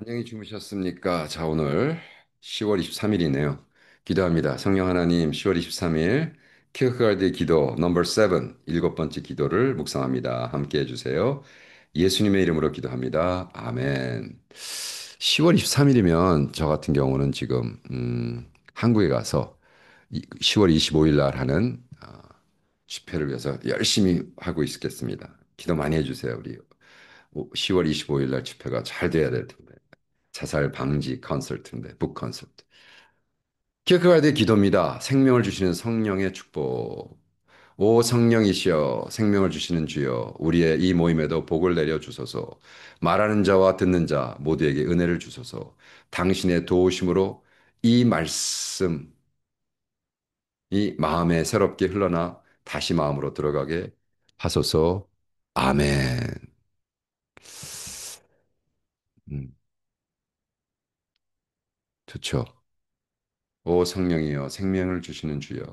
안녕히 주무셨습니까? 자, 오늘 10월 23일이네요. 기도합니다. 성령 하나님, 10월 23일 키어크가드의 기도 넘버 7, 일곱 번째 기도를 묵상합니다. 함께 해주세요. 예수님의 이름으로 기도합니다. 아멘. 10월 23일이면 저 같은 경우는 지금 한국에 가서 10월 25일 날 하는 집회를 위해서 열심히 하고 있겠습니다. 기도 많이 해주세요. 우리 10월 25일 날 집회가 잘 돼야 될 텐데. 자살 방지 콘서트인데, 북 콘서트. 키르케가드의 기도입니다. 생명을 주시는 성령의 축복. 오 성령이시여 생명을 주시는 주여 우리의 이 모임에도 복을 내려 주소서. 말하는 자와 듣는 자 모두에게 은혜를 주소서. 당신의 도우심으로 이 말씀이 마음에 새롭게 흘러나 다시 마음으로 들어가게 하소서. 아멘. 음, 좋죠. 오 성령이여 생명을 주시는 주여.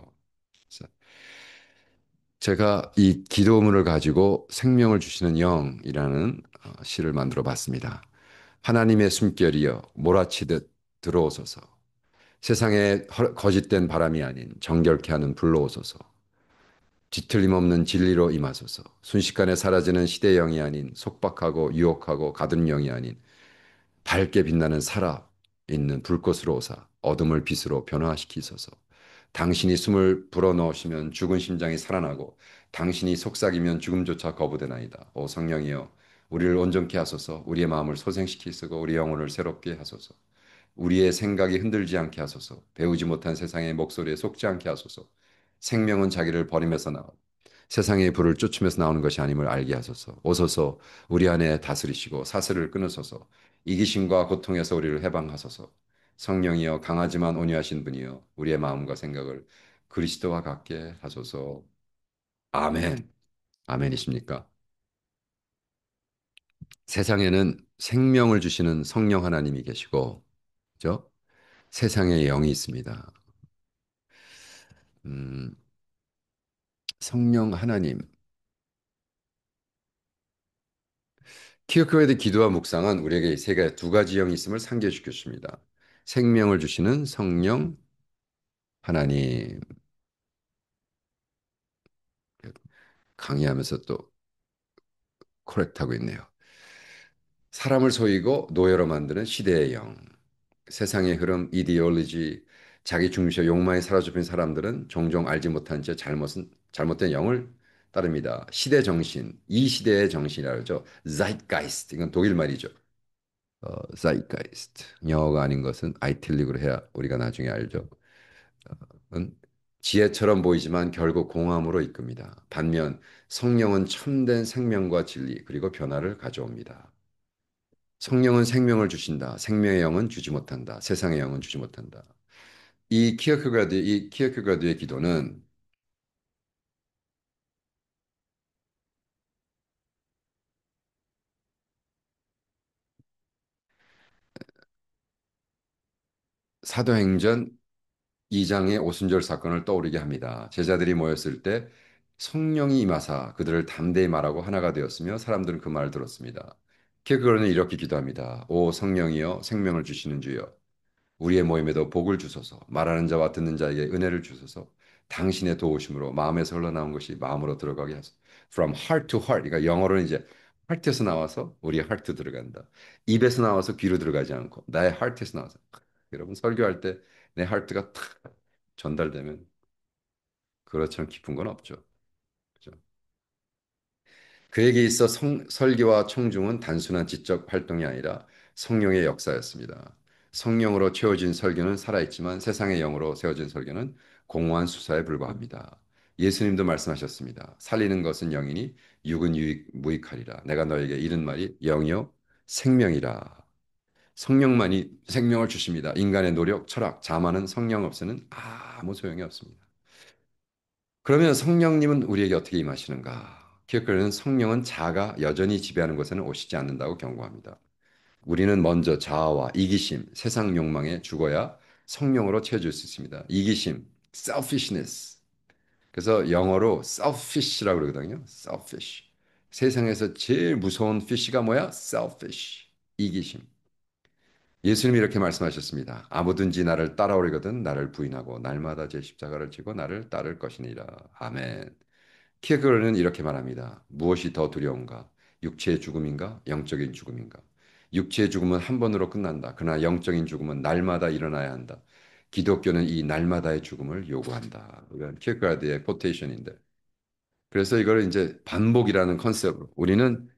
제가 이 기도문을 가지고 생명을 주시는 영이라는 시를 만들어 봤습니다. 하나님의 숨결이여 몰아치듯 들어오소서. 세상에 거짓된 바람이 아닌 정결케 하는 불로 오소서. 뒤틀림 없는 진리로 임하소서. 순식간에 사라지는 시대의 영이 아닌 속박하고 유혹하고 가둔 영이 아닌 밝게 빛나는 살아 있는 불꽃으로 오사 어둠을 빛으로 변화시키소서. 당신이 숨을 불어넣으시면 죽은 심장이 살아나고 당신이 속삭이면 죽음조차 거부되나이다. 오 성령이여 우리를 온전케 하소서. 우리의 마음을 소생시키시고 우리 영혼을 새롭게 하소서. 우리의 생각이 흔들지 않게 하소서. 배우지 못한 세상의 목소리에 속지 않게 하소서. 생명은 자기를 버리면서 나와 세상의 불을 쫓으면서 나오는 것이 아님을 알게 하소서. 오소서 우리 안에 다스리시고 사슬을 끊으소서. 이기심과 고통에서 우리를 해방하소서. 성령이여 강하지만 온유하신 분이여 우리의 마음과 생각을 그리스도와 같게 하소서. 아멘. 아멘이십니까? 세상에는 생명을 주시는 성령 하나님이 계시고, 그죠? 세상에 영이 있습니다. 음, 성령 하나님. 키르케가드 기도와 묵상은 우리에게 두 가지 영이 있음을 상기시켜 줍니다. 생명을 주시는 성령 하나님. 강의하면서 또 코렉트하고 있네요. 사람을 속이고 노예로 만드는 시대의 영. 세상의 흐름, 이데올로지, 자기 중심의 욕망에 사로잡힌 사람들은 종종 알지 못한 채 잘못된 영을 따릅니다. 시대 정신, 이 시대의 정신이라 그러죠. Zeitgeist, 이건 독일 말이죠. Zeitgeist. 영어가 아닌 것은 아이틸릭으로 해야 우리가 나중에 알죠. 은 지혜처럼 보이지만 결국 공허함으로 이끕니다. 반면 성령은 참된 생명과 진리 그리고 변화를 가져옵니다. 성령은 생명을 주신다. 생명의 영은 주지 못한다. 세상의 영은 주지 못한다. 이 키어케가드의 기도는 사도행전 2장의 오순절 사건을 떠오르게 합니다. 제자들이 모였을 때 성령이 임하사 그들을 담대히 말하고 하나가 되었으며 사람들은 그 말을 들었습니다. 키어케가드는 이렇게 기도합니다. 오 성령이여 생명을 주시는 주여 우리의 모임에도 복을 주소서. 말하는 자와 듣는 자에게 은혜를 주소서. 당신의 도우심으로 마음에서 흘러나온 것이 마음으로 들어가게 하소서. From heart to heart. 그러니까 영어로는 이제 heart에서 나와서 우리의 heart 들어간다. 입에서 나와서 귀로 들어가지 않고 나의 heart에서 나와서. 여러분 설교할 때 내 heart가 탁 전달되면 그렇처럼 기쁜 건 없죠. 그죠? 그에게 있어 설교와 청중은 단순한 지적 활동이 아니라 성령의 역사였습니다. 성령으로 채워진 설교는 살아있지만 세상의 영으로 세워진 설교는 공허한 수사에 불과합니다. 예수님도 말씀하셨습니다. 살리는 것은 영이니 육은 무익하리라. 내가 너에게 이른 말이 영이요 생명이라. 성령만이 생명을 주십니다. 인간의 노력, 철학, 자만은 성령 없이는 아무 소용이 없습니다. 그러면 성령님은 우리에게 어떻게 임하시는가? 기억하는 성령은 자아가 여전히 지배하는 곳에는 오시지 않는다고 경고합니다. 우리는 먼저 자아와 이기심, 세상 욕망에 죽어야 성령으로 채워질 수 있습니다. 이기심, selfishness. 그래서 영어로 selfish라고 그러거든요. selfish. 세상에서 제일 무서운 fish가 뭐야? selfish. 이기심. 예수님이 이렇게 말씀하셨습니다. 아무든지 나를 따라오려거든 나를 부인하고 날마다 제 십자가를 지고 나를 따를 것이니라. 아멘. 키에르케고르는 이렇게 말합니다. 무엇이 더 두려운가? 육체의 죽음인가? 영적인 죽음인가? 육체의 죽음은 한 번으로 끝난다. 그러나 영적인 죽음은 날마다 일어나야 한다. 기독교는 이 날마다의 죽음을 요구한다. 이건 키에르케고르의 코테이션인데. 그래서 이걸 이제 반복이라는 컨셉으로 우리는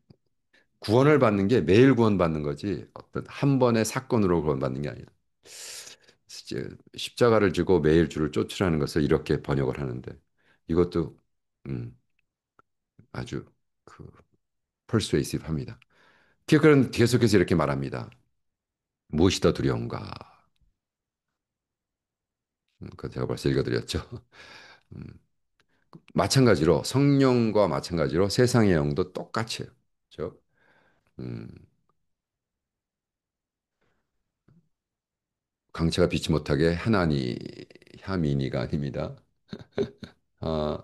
구원을 받는 게 매일 구원받는 거지 어떤 한 번의 사건으로 구원받는 게 아니라 이제 십자가를 지고 매일 주를 쫓으라는 것을 이렇게 번역을 하는데 이것도 음, 아주 그 persuasive합니다. 그는 계속해서 이렇게 말합니다. 무엇이 더 두려운가? 그 제가 벌써 읽어드렸죠. 음, 마찬가지로 성령과 마찬가지로 세상의 영도 똑같이 해요. 그렇죠? 음, 강체가 비치 못하게 하나니 하미니가 아닙니다. 아,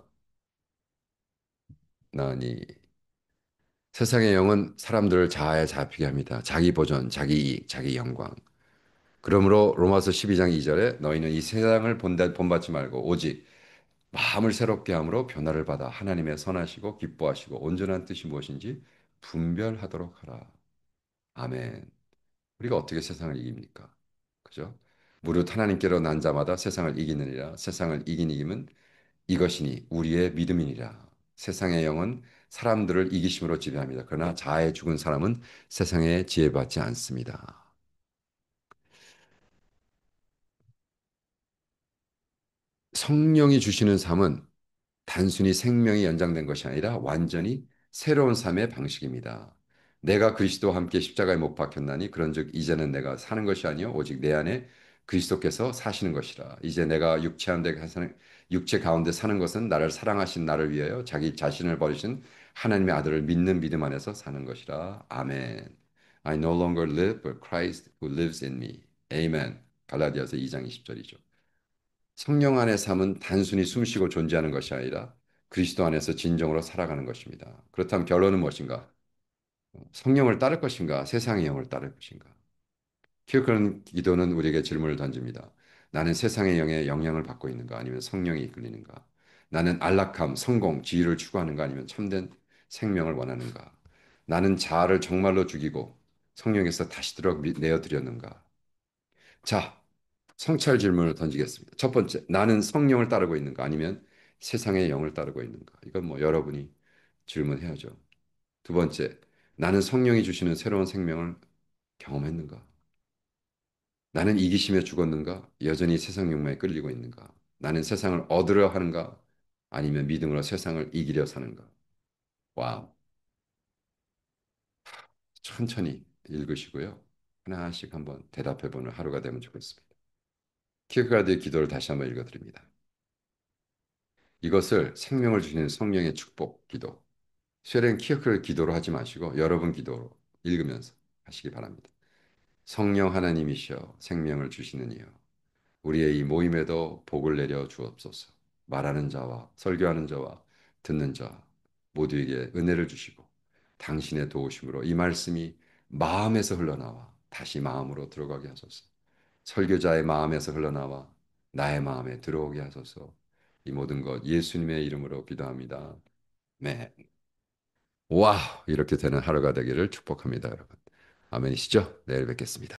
나니 세상의 영은 사람들을 자아에 잡히게 합니다. 자기 보존, 자기 이익, 자기 영광. 그러므로 로마서 12장 2절에 너희는 이 세상을 본받지 말고 오직 마음을 새롭게 함으로 변화를 받아 하나님의 선하시고 기뻐하시고 온전한 뜻이 무엇인지 분별하도록 하라. 아멘. 우리가 어떻게 세상을 이깁니까? 그죠? 무릇 하나님께로 난 자마다 세상을 이기느니라. 세상을 이긴 이김은 이것이니 우리의 믿음이니라. 세상의 영은 사람들을 이기심으로 지배합니다. 그러나 자아에 죽은 사람은 세상에 지혜받지 않습니다. 성령이 주시는 삶은 단순히 생명이 연장된 것이 아니라 완전히 새로운 삶의 방식입니다. 내가 그리스도와 함께 십자가에 못 박혔나니 그런즉 이제는 내가 사는 것이 아니요 오직 내 안에 그리스도께서 사시는 것이라. 이제 내가 육체 가운데 사는 것은 나를 사랑하신 나를 위하여 자기 자신을 버리신 하나님의 아들을 믿는 믿음 안에서 사는 것이라. 아멘. I no longer live, but Christ who lives in me. Amen. 갈라디아서 2장 20절이죠. 성령 안의 삶은 단순히 숨쉬고 존재하는 것이 아니라 그리스도 안에서 진정으로 살아가는 것입니다. 그렇다면 결론은 무엇인가? 성령을 따를 것인가? 세상의 영을 따를 것인가? 키르케는 기도는 우리에게 질문을 던집니다. 나는 세상의 영에 영향을 받고 있는가? 아니면 성령이 이끌리는가? 나는 안락함, 성공, 지위를 추구하는가? 아니면 참된 생명을 원하는가? 나는 자아를 정말로 죽이고 성령에서 다시 들어 내어드렸는가? 자, 성찰 질문을 던지겠습니다. 첫 번째, 나는 성령을 따르고 있는가? 아니면 세상의 영을 따르고 있는가? 이건 뭐 여러분이 질문해야죠. 두 번째, 나는 성령이 주시는 새로운 생명을 경험했는가? 나는 이기심에 죽었는가? 여전히 세상 욕망에 끌리고 있는가? 나는 세상을 얻으려 하는가? 아니면 믿음으로 세상을 이기려 사는가? 와우. 천천히 읽으시고요. 하나씩 한번 대답해보는 하루가 되면 좋겠습니다. 키르케가드의 기도를 다시 한번 읽어드립니다. 이것을 생명을 주시는 성령의 축복 기도. 쉐렌 키어크를 기도로 하지 마시고 여러분 기도로 읽으면서 하시기 바랍니다. 성령 하나님이시여 생명을 주시는 이여 우리의 이 모임에도 복을 내려 주옵소서. 말하는 자와 설교하는 자와 듣는 자 모두에게 은혜를 주시고 당신의 도우심으로 이 말씀이 마음에서 흘러나와 다시 마음으로 들어가게 하소서. 설교자의 마음에서 흘러나와 나의 마음에 들어오게 하소서. 이 모든 것 예수님의 이름으로 기도합니다. 네. 와, 이렇게 되는 하루가 되기를 축복합니다, 여러분. 아멘이시죠? 내일 뵙겠습니다.